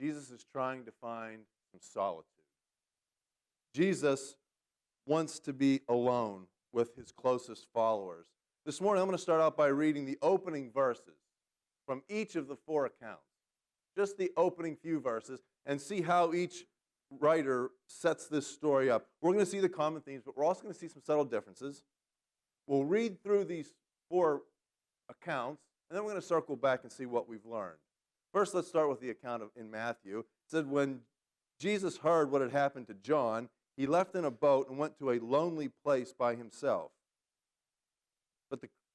Jesus is trying to find some solitude. Jesus wants to be alone with his closest followers. This morning, I'm going to start out by reading the opening verses from each of the 4 accounts. Just the opening few verses, and see how each writer sets this story up. We're going to see the common themes, but we're also going to see some subtle differences. We'll read through these 4 accounts, and then we're going to circle back and see what we've learned. First, let's start with the account in Matthew. It said, when Jesus heard what had happened to John, he left in a boat and went to a lonely place by himself.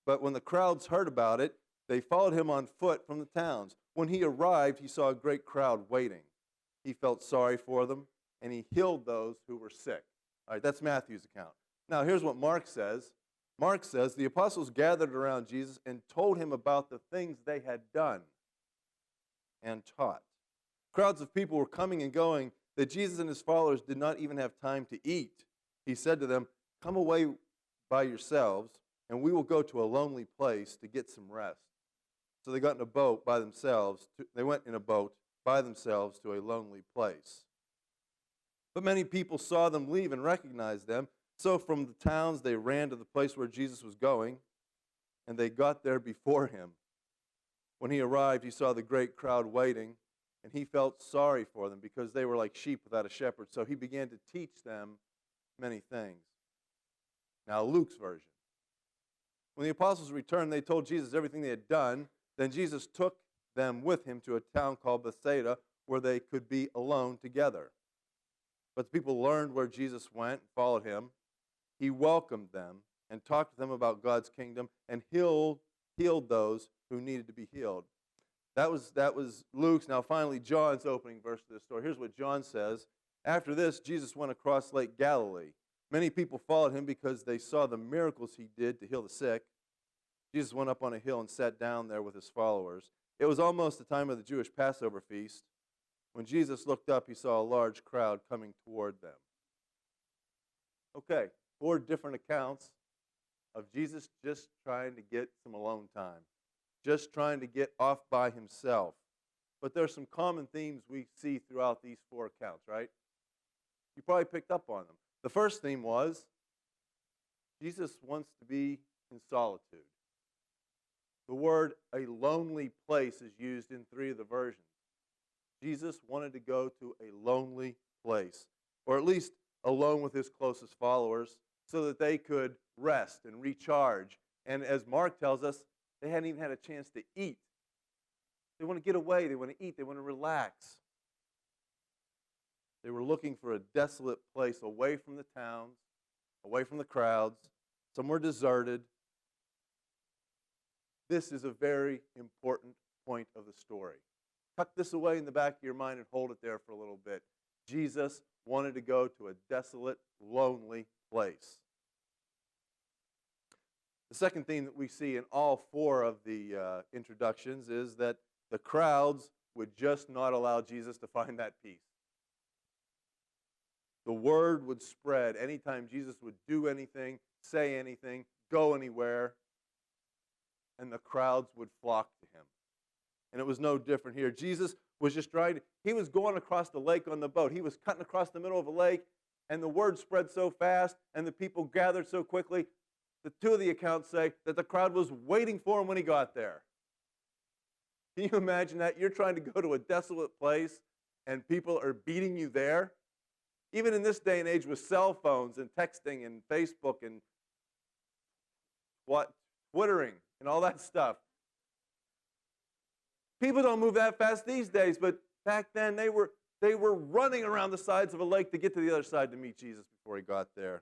But when the crowds heard about it, they followed him on foot from the towns. When he arrived, he saw a great crowd waiting. He felt sorry for them, and he healed those who were sick. All right, that's Matthew's account. Now, here's what Mark says. Mark says, the apostles gathered around Jesus and told him about the things they had done and taught. Crowds of people were coming and going that Jesus and his followers did not even have time to eat. He said to them, come away by yourselves, and we will go to a lonely place to get some rest. So they got in a boat by themselves. They went in a boat by themselves to a lonely place. But many people saw them leave and recognized them. So from the towns they ran to the place where Jesus was going, and they got there before him. When he arrived, he saw the great crowd waiting, and he felt sorry for them because they were like sheep without a shepherd. So he began to teach them many things. Now, Luke's version. When the apostles returned, they told Jesus everything they had done. Then Jesus took them with him to a town called Bethsaida, where they could be alone together. But the people learned where Jesus went and followed him. He welcomed them and talked to them about God's kingdom and healed those who needed to be healed. That was Luke's. Now finally, John's opening verse to this story. Here's what John says. After this, Jesus went across Lake Galilee. Many people followed him because they saw the miracles he did to heal the sick. Jesus went up on a hill and sat down there with his followers. It was almost the time of the Jewish Passover feast. When Jesus looked up, he saw a large crowd coming toward them. Okay, 4 different accounts of Jesus just trying to get some alone time, just trying to get off by himself. But there's some common themes we see throughout these 4 accounts, right? You probably picked up on them. The first theme was Jesus wants to be in solitude. The word a lonely place is used in 3 of the versions. Jesus wanted to go to a lonely place, or at least alone with his closest followers, so that they could rest and recharge. And as Mark tells us, they hadn't even had a chance to eat. They want to get away, they want to eat, they want to relax. They were looking for a desolate place away from the towns, away from the crowds, somewhere deserted. This is a very important point of the story. Tuck this away in the back of your mind and hold it there for a little bit. Jesus wanted to go to a desolate, lonely place. The second theme that we see in all 4 of the introductions is that the crowds would just not allow Jesus to find that peace. The word would spread anytime Jesus would do anything, say anything, go anywhere, and the crowds would flock to him. And it was no different here. Jesus was just he was going across the lake on the boat. He was cutting across the middle of a lake, and the word spread so fast, and the people gathered so quickly. The 2 of the accounts say that the crowd was waiting for him when he got there. Can you imagine that? You're trying to go to a desolate place, and people are beating you there? Even in this day and age with cell phones and texting and Facebook and Twittering and all that stuff. People don't move that fast these days, but back then they were running around the sides of a lake to get to the other side to meet Jesus before he got there.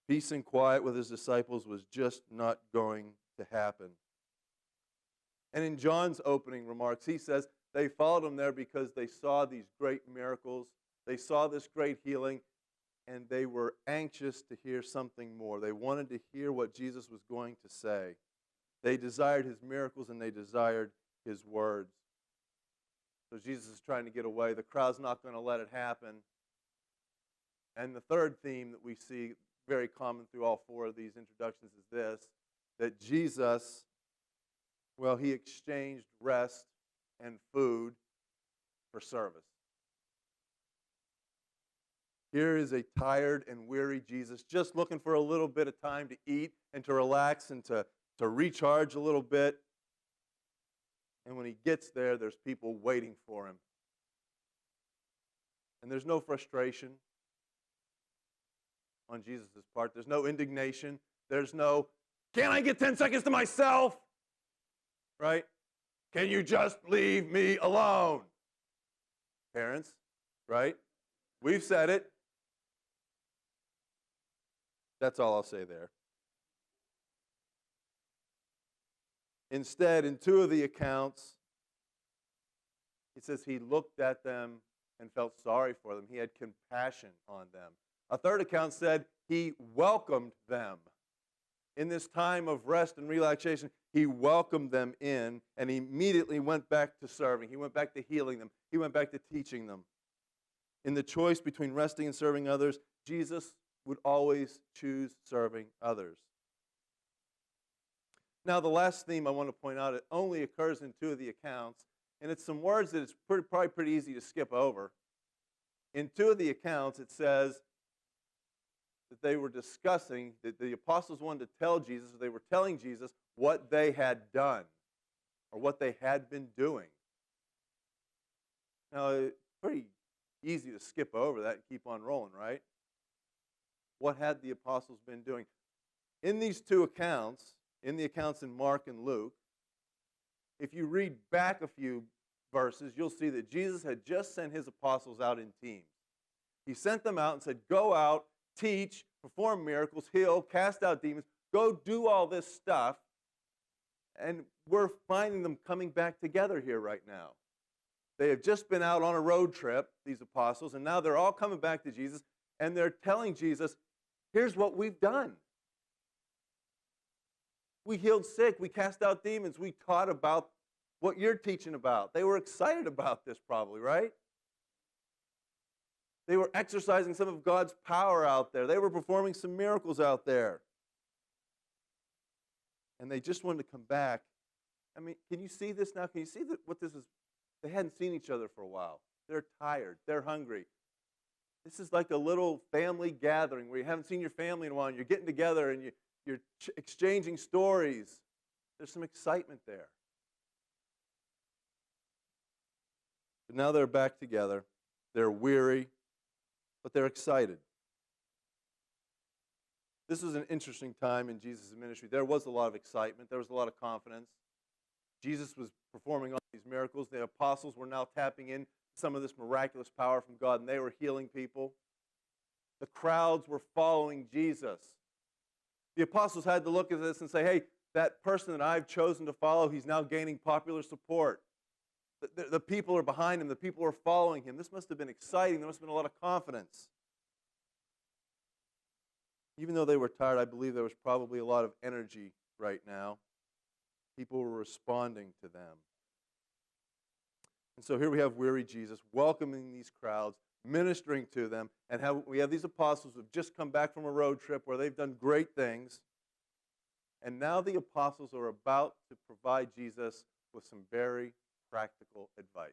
Peace and quiet with his disciples was just not going to happen. And in John's opening remarks, he says they followed him there because they saw these great miracles. They saw this great healing, and they were anxious to hear something more. They wanted to hear what Jesus was going to say. They desired his miracles, and they desired his words. So Jesus is trying to get away. The crowd's not going to let it happen. And the third theme that we see very common through all 4 of these introductions is this, that Jesus, he exchanged rest and food for service. Here is a tired and weary Jesus just looking for a little bit of time to eat and to relax and to recharge a little bit. And when he gets there, there's people waiting for him. And there's no frustration on Jesus' part. There's no indignation. There's no, can't I get 10 seconds to myself? Right? Can you just leave me alone? Parents, right? We've said it. That's all I'll say there. Instead, in two of the accounts, it says he looked at them and felt sorry for them. He had compassion on them. A third account said he welcomed them. In this time of rest and relaxation, he welcomed them in, and he immediately went back to serving. He went back to healing them. He went back to teaching them. In the choice between resting and serving others, Jesus would always choose serving others. Now, the last theme I want to point out, it only occurs in two of the accounts, and it's some words that it's probably pretty easy to skip over. In two of the accounts, it says that they were discussing, that the apostles wanted to tell Jesus, or they were telling Jesus what they had done, or what they had been doing. Now, it's pretty easy to skip over that and keep on rolling, right? What had the apostles been doing? In these two accounts, in the accounts in Mark and Luke, if you read back a few verses, you'll see that Jesus had just sent his apostles out in teams. He sent them out and said, go out, teach, perform miracles, heal, cast out demons, go do all this stuff. And we're finding them coming back together here right now. They have just been out on a road trip, these apostles, and now they're all coming back to Jesus, and they're telling Jesus, here's what we've done. We healed sick, we cast out demons, we taught about what you're teaching about. They were excited about this probably, right? They were exercising some of God's power out there. They were performing some miracles out there. And they just wanted to come back. I mean, can you see this now? Can you see what this is? They hadn't seen each other for a while. They're tired. They're hungry. This is like a little family gathering where you haven't seen your family in a while, and you're getting together and you're exchanging stories. There's some excitement there. But now they're back together. They're weary, but they're excited. This was an interesting time in Jesus' ministry. There was a lot of excitement. There was a lot of confidence. Jesus was performing all these miracles. The apostles were now tapping in some of this miraculous power from God, and they were healing people. The crowds were following Jesus. The apostles had to look at this and say, hey, that person that I've chosen to follow, he's now gaining popular support. The people are behind him. The people are following him. This must have been exciting. There must have been a lot of confidence. Even though they were tired, I believe there was probably a lot of energy right now. People were responding to them. And so here we have weary Jesus welcoming these crowds, ministering to them, and we have these apostles who have just come back from a road trip where they've done great things. And now the apostles are about to provide Jesus with some very practical advice.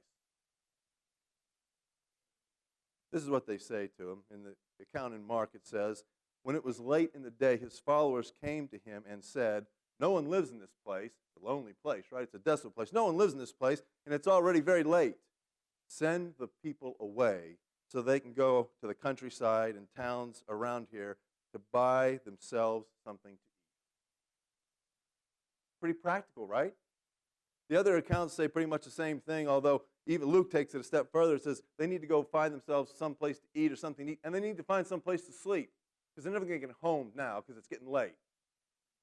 This is what they say to him. In the account in Mark, it says, when it was late in the day, his followers came to him and said, no one lives in this place. It's a lonely place, right? It's a desolate place. No one lives in this place, and it's already very late. Send the people away so they can go to the countryside and towns around here to buy themselves something to eat. Pretty practical, right? The other accounts say pretty much the same thing, although even Luke takes it a step further. It says they need to go find themselves someplace to eat or something to eat, and they need to find someplace to sleep because they're never going to get home now because it's getting late.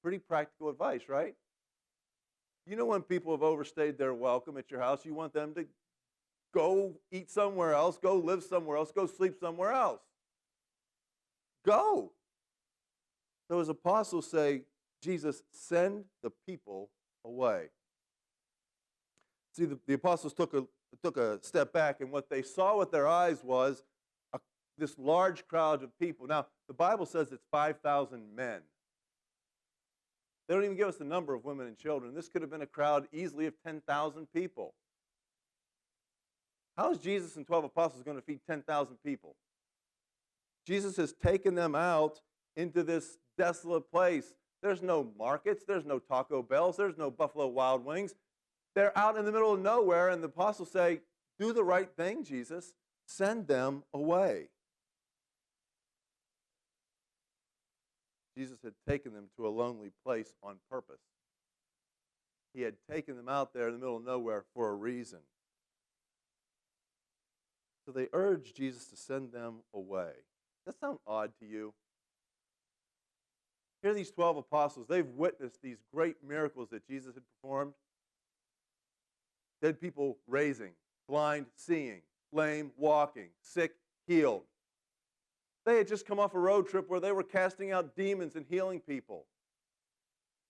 Pretty practical advice, right? You know when people have overstayed their welcome at your house, you want them to go eat somewhere else, go live somewhere else, go sleep somewhere else. Go. So his apostles say, Jesus, send the people away. See, the apostles took a step back, and what they saw with their eyes was this large crowd of people. Now, the Bible says it's 5,000 men. They don't even give us the number of women and children. This could have been a crowd easily of 10,000 people. How is Jesus and 12 apostles going to feed 10,000 people? Jesus has taken them out into this desolate place. There's no markets. There's no Taco Bells. There's no Buffalo Wild Wings. They're out in the middle of nowhere, and the apostles say, do the right thing, Jesus. Send them away. Jesus had taken them to a lonely place on purpose. He had taken them out there in the middle of nowhere for a reason. So they urged Jesus to send them away. Does that sound odd to you? Here are these 12 apostles. They've witnessed these great miracles that Jesus had performed. Dead people raising, blind seeing, lame walking, sick healed. They had just come off a road trip where they were casting out demons and healing people.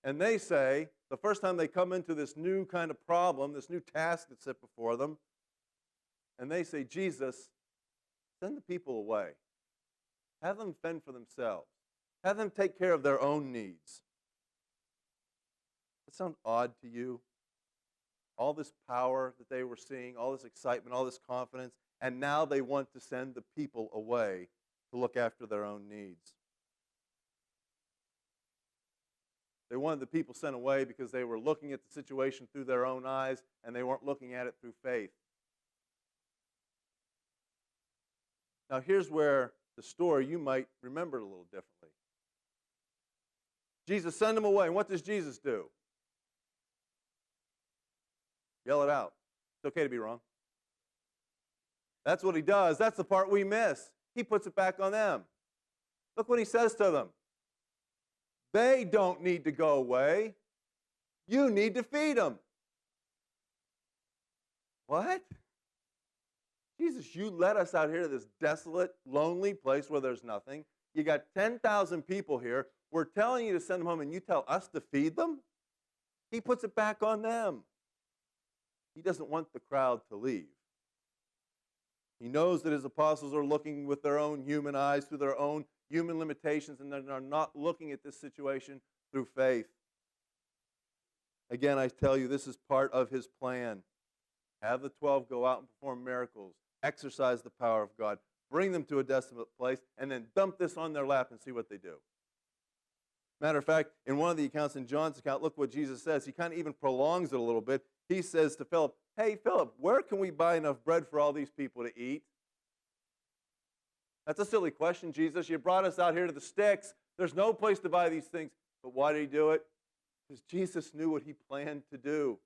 And they say, the first time they come into this new kind of problem, this new task that's set before them, and they say, Jesus, send the people away. Have them fend for themselves. Have them take care of their own needs. Does that sound odd to you? All this power that they were seeing, all this excitement, all this confidence, and now they want to send the people away to look after their own needs. They wanted the people sent away because they were looking at the situation through their own eyes, and they weren't looking at it through faith. Now here's where the story you might remember it a little differently. Jesus sent them away, and what does Jesus do? Yell it out. It's okay to be wrong. That's what he does. That's the part we miss. He puts it back on them. Look what he says to them. They don't need to go away. You need to feed them. What? Jesus, you led us out here to this desolate, lonely place where there's nothing. You got 10,000 people here. We're telling you to send them home, and you tell us to feed them? He puts it back on them. He doesn't want the crowd to leave. He knows that his apostles are looking with their own human eyes, through their own human limitations, and they're not looking at this situation through faith. Again, I tell you, this is part of his plan. Have the 12 go out and perform miracles, exercise the power of God, bring them to a desolate place, and then dump this on their lap and see what they do. Matter of fact, in one of the accounts, in John's account, look what Jesus says. He kind of even prolongs it a little bit. He says to Philip, hey, Philip, where can we buy enough bread for all these people to eat? That's a silly question, Jesus. You brought us out here to the sticks. There's no place to buy these things. But why did he do it? Because Jesus knew what he planned to do.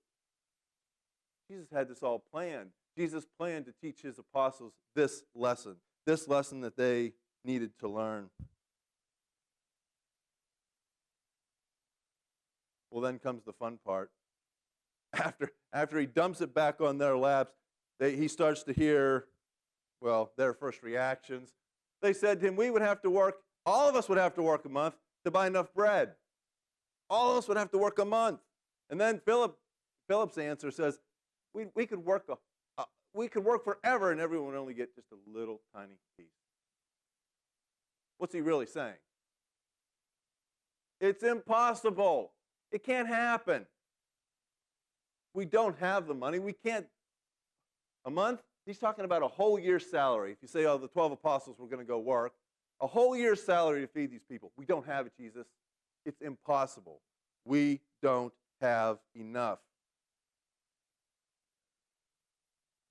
Jesus had this all planned. Jesus planned to teach his apostles this lesson that they needed to learn. Well, then comes the fun part. After he dumps it back on their laps, he starts to hear, well, their first reactions. They said to him, we would have to work, all of us would have to work a month to buy enough bread. All of us would have to work a month. And then Philip's answer says, we could work forever, and everyone would only get just a little tiny piece. What's he really saying? It's impossible. It can't happen. We don't have the money. We can't. A month? He's talking about a whole year's salary. If you say, oh, the 12 apostles were going to go work, a whole year's salary to feed these people. We don't have it, Jesus. It's impossible. We don't have enough.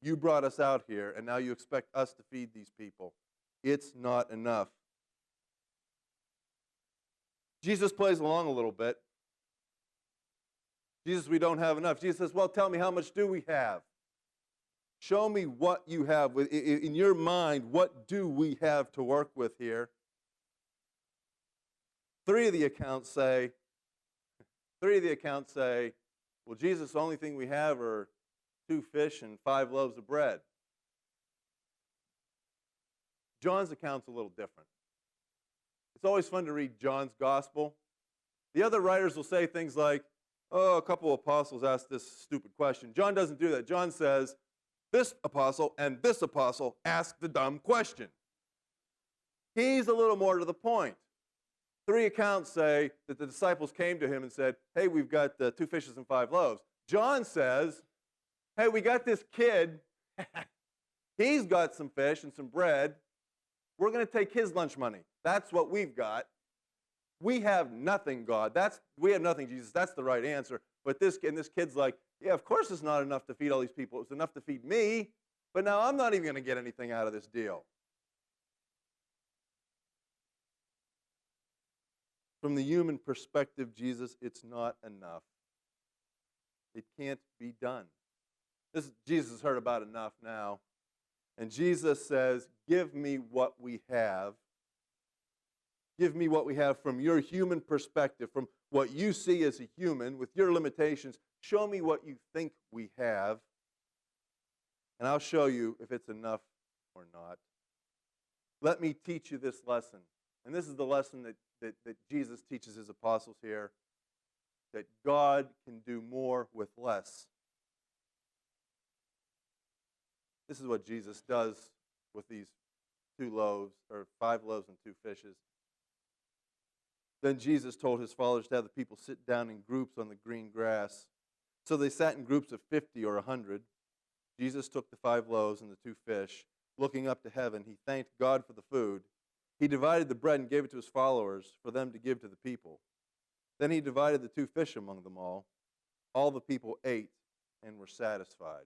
You brought us out here, and now you expect us to feed these people. It's not enough. Jesus plays along a little bit. Jesus, we don't have enough. Jesus says, well, tell me, how much do we have? Show me what you have. In your mind, what do we have to work with here? Three of the accounts say, well, Jesus, the only thing we have are 2 fish and 5 loaves of bread. John's account's a little different. It's always fun to read John's gospel. The other writers will say things like, oh, a couple of apostles asked this stupid question. John doesn't do that. John says, this apostle and this apostle asked the dumb question. He's a little more to the point. 3 accounts say that the disciples came to him and said, hey, we've got 2 fishes and 5 loaves. John says, hey, we got this kid. He's got some fish and some bread. We're going to take his lunch money. That's what we've got. We have nothing, God. We have nothing, Jesus. That's the right answer. But this kid's like, yeah, of course it's not enough to feed all these people. It's enough to feed me, but now I'm not even going to get anything out of this deal. From the human perspective, Jesus, it's not enough. It can't be done. Jesus has heard about enough now. And Jesus says, give me what we have. Give me what we have from your human perspective, from what you see as a human, with your limitations. Show me what you think we have, and I'll show you if it's enough or not. Let me teach you this lesson. And this is the lesson that Jesus teaches his apostles here, that God can do more with less. This is what Jesus does with these 5 loaves and 2 fishes. Then Jesus told his followers to have the people sit down in groups on the green grass. So they sat in groups of 50 or 100. Jesus took the 5 loaves and the 2 fish. Looking up to heaven, he thanked God for the food. He divided the bread and gave it to his followers for them to give to the people. Then he divided the 2 fish among them all. All the people ate and were satisfied.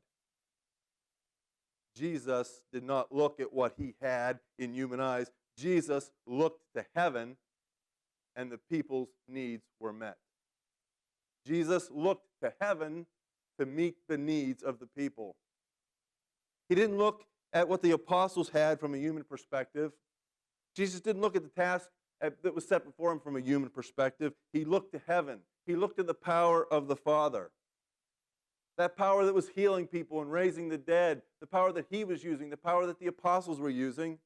Jesus did not look at what he had in human eyes. Jesus looked to heaven, and the people's needs were met. Jesus looked to heaven to meet the needs of the people. He didn't look at what the apostles had from a human perspective. Jesus didn't look at the task that was set before him from a human perspective. He looked to heaven. He looked at the power of the Father. That power that was healing people and raising the dead, the power that he was using, the power that the apostles were using.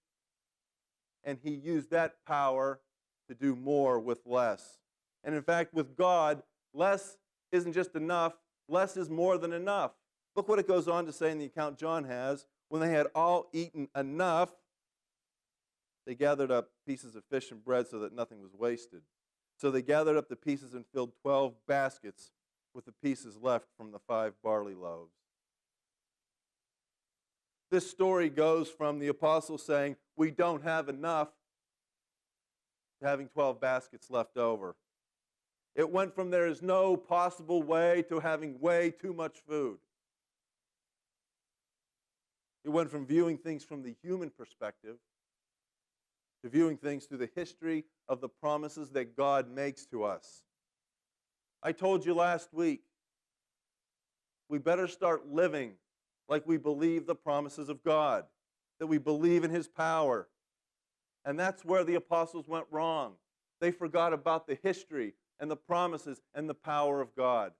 And he used that power to do more with less. And in fact, with God, less isn't just enough, less is more than enough. Look what it goes on to say in the account John has. When they had all eaten enough, they gathered up pieces of fish and bread so that nothing was wasted. So they gathered up the pieces and filled 12 baskets with the pieces left from the 5 barley loaves. This story goes from the apostles saying, we don't have enough, to having 12 baskets left over. It went from there is no possible way to having way too much food. It went from viewing things from the human perspective to viewing things through the history of the promises that God makes to us. I told you last week, we better start living like we believe the promises of God, that we believe in his power. And that's where the apostles went wrong. They forgot about the history and the promises and the power of God.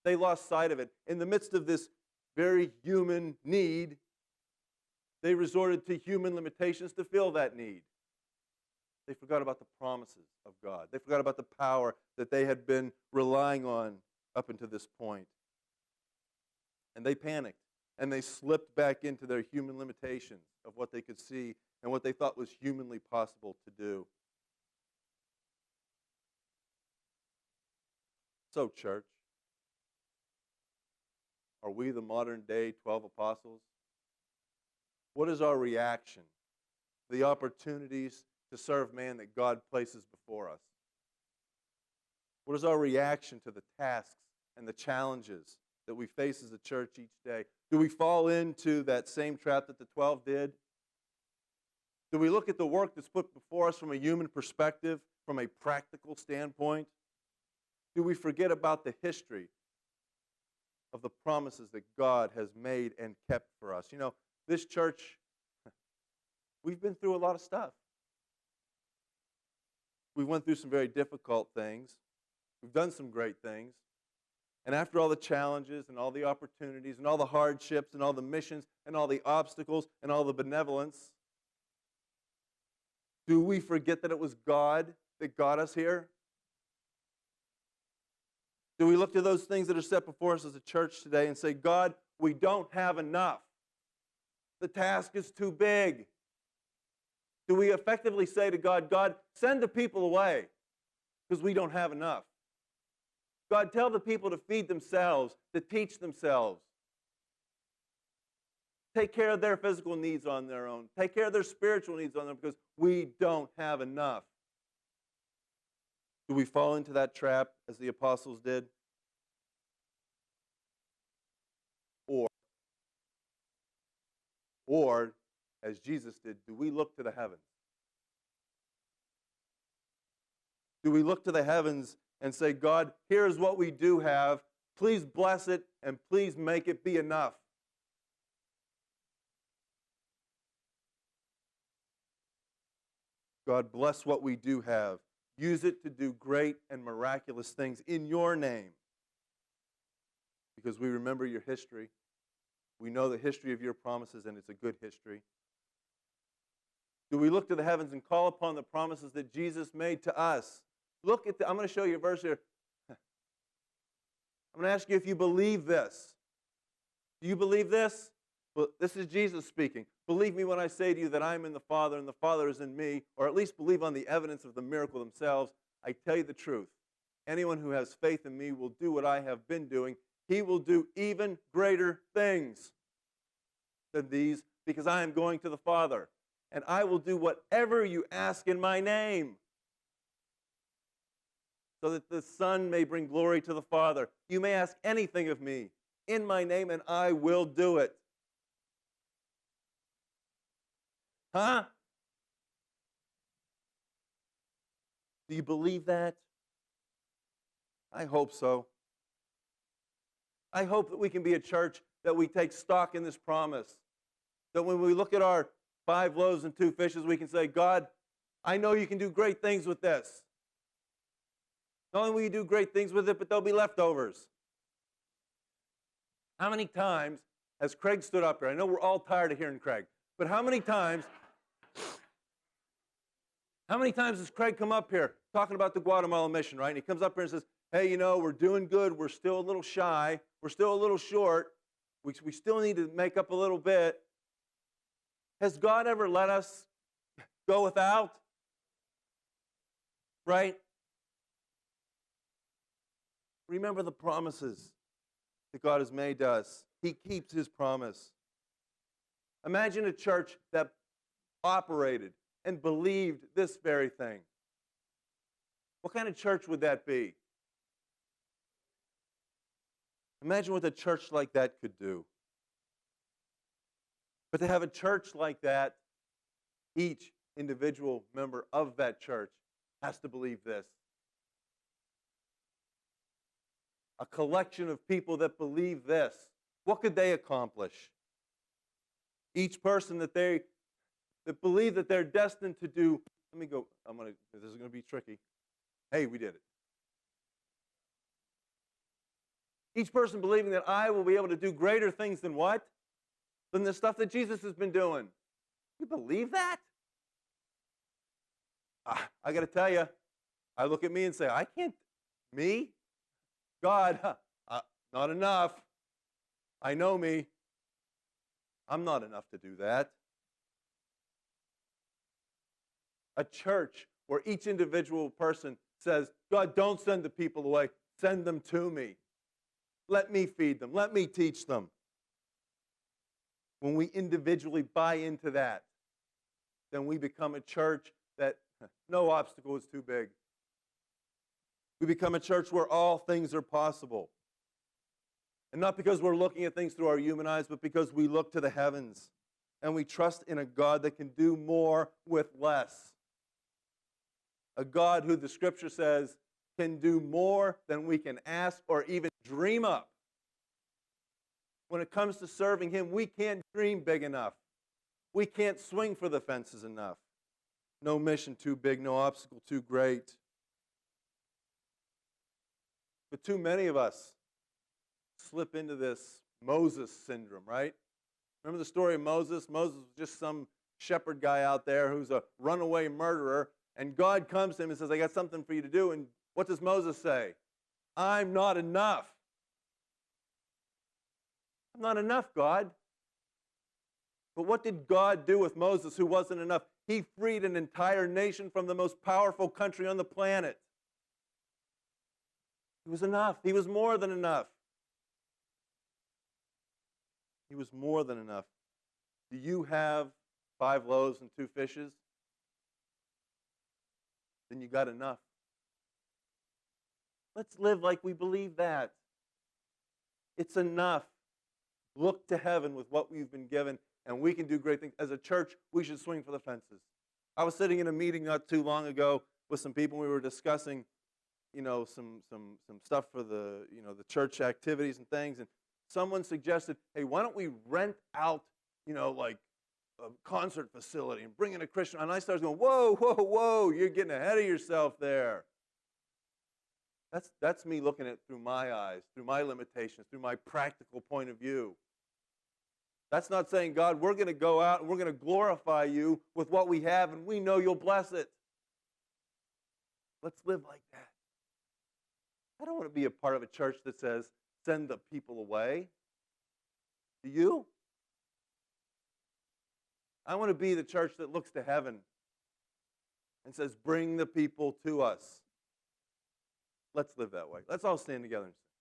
They lost sight of it. In the midst of this very human need, they resorted to human limitations to fill that need. They forgot about the promises of God. They forgot about the power that they had been relying on up until this point. And they panicked, and they slipped back into their human limitations of what they could see and what they thought was humanly possible to do. So, church, are we the modern day 12 apostles? What is our reaction to the opportunities to serve man that God places before us? What is our reaction to the tasks and the challenges that we face as a church each day? Do we fall into that same trap that the 12 did? Do we look at the work that's put before us from a human perspective, from a practical standpoint? Do we forget about the history of the promises that God has made and kept for us? You know, this church, we've been through a lot of stuff. We went through some very difficult things. We've done some great things. And after all the challenges and all the opportunities and all the hardships and all the missions and all the obstacles and all the benevolence, do we forget that it was God that got us here? Do we look to those things that are set before us as a church today and say, God, we don't have enough. The task is too big. Do we effectively say to God, God, send the people away because we don't have enough? God, tell the people to feed themselves, to teach themselves. take care of their physical needs on their own. Take care of their spiritual needs on their own because we don't have enough. Do we fall into that trap as the apostles did? Or, as Jesus did, do we look to the heavens? Do we look to the heavens and say, God, here's what we do have. Please bless it and please make it be enough. God, bless what we do have. Use it to do great and miraculous things in your name. Because we remember your history. We know the history of your promises, and it's a good history. Do we look to the heavens and call upon the promises that Jesus made to us? I'm going to show you a verse here. I'm going to ask you if you believe this. Do you believe this? Well, this is Jesus speaking. Believe me when I say to you that I am in the Father and the Father is in me, or at least believe on the evidence of the miracle themselves. I tell you the truth. Anyone who has faith in me will do what I have been doing. He will do even greater things than these because I am going to the Father. And I will do whatever you ask in my name so that the Son may bring glory to the Father. You may ask anything of me in my name and I will do it. Huh? Do you believe that? I hope so. I hope that we can be a church that we take stock in this promise. That when we look at our 5 loaves and 2 fishes, we can say, God, I know you can do great things with this. Not only will you do great things with it, but there'll be leftovers. How many times has Craig stood up here? I know we're all tired of hearing Craig, but how many times has Craig come up here talking about the Guatemala mission, right? And he comes up here and says, hey, you know, we're doing good. We're still a little shy. We're still a little short. We still need to make up a little bit. Has God ever let us go without? Right? Remember the promises that God has made to us. He keeps his promise. Imagine a church that operated and believed this very thing. What kind of church would that be? Imagine what a church like that could do. But to have a church like that, each individual member of that church has to believe this. A collection of people that believe this. What could they accomplish? Each person that believe that they're destined to do. Let me go. This is going to be tricky. Hey, we did it. Each person believing that I will be able to do greater things than what? Than the stuff that Jesus has been doing. You believe that? I got to tell you, I look at me and say, I can't. Me? God, not enough. I know me. I'm not enough to do that. A church where each individual person says, God, don't send the people away. Send them to me. Let me feed them. Let me teach them. When we individually buy into that, then we become a church that no obstacle is too big. We become a church where all things are possible. And not because we're looking at things through our human eyes, but because we look to the heavens and we trust in a God that can do more with less. A God who the Scripture says can do more than we can ask or even dream up. When it comes to serving Him, we can't dream big enough. We can't swing for the fences enough. No mission too big, no obstacle too great. But too many of us slip into this Moses syndrome, right? Remember the story of Moses? Moses was just some shepherd guy out there who's a runaway murderer, and God comes to him and says, I got something for you to do. And what does Moses say? I'm not enough. I'm not enough, God. But what did God do with Moses who wasn't enough? He freed an entire nation from the most powerful country on the planet. He was enough. He was more than enough. He was more than enough. Do you have 5 loaves and 2 fishes? Then you got enough. Let's live like we believe that. It's enough. Look to heaven with what we've been given, and we can do great things. As a church, we should swing for the fences. I was sitting in a meeting not too long ago with some people. We were discussing, some stuff for the church activities and things, and someone suggested, hey, why don't we rent out, like a concert facility and bring in a Christian? And I started going, whoa, whoa, whoa, you're getting ahead of yourself there. That's me looking at it through my eyes, through my limitations, through my practical point of view. That's not saying, God, we're going to go out and we're going to glorify you with what we have, and we know you'll bless it. Let's live like that. I don't want to be a part of a church that says, send the people away. Do you? I want to be the church that looks to heaven and says, bring the people to us. Let's live that way. Let's all stand together and sing.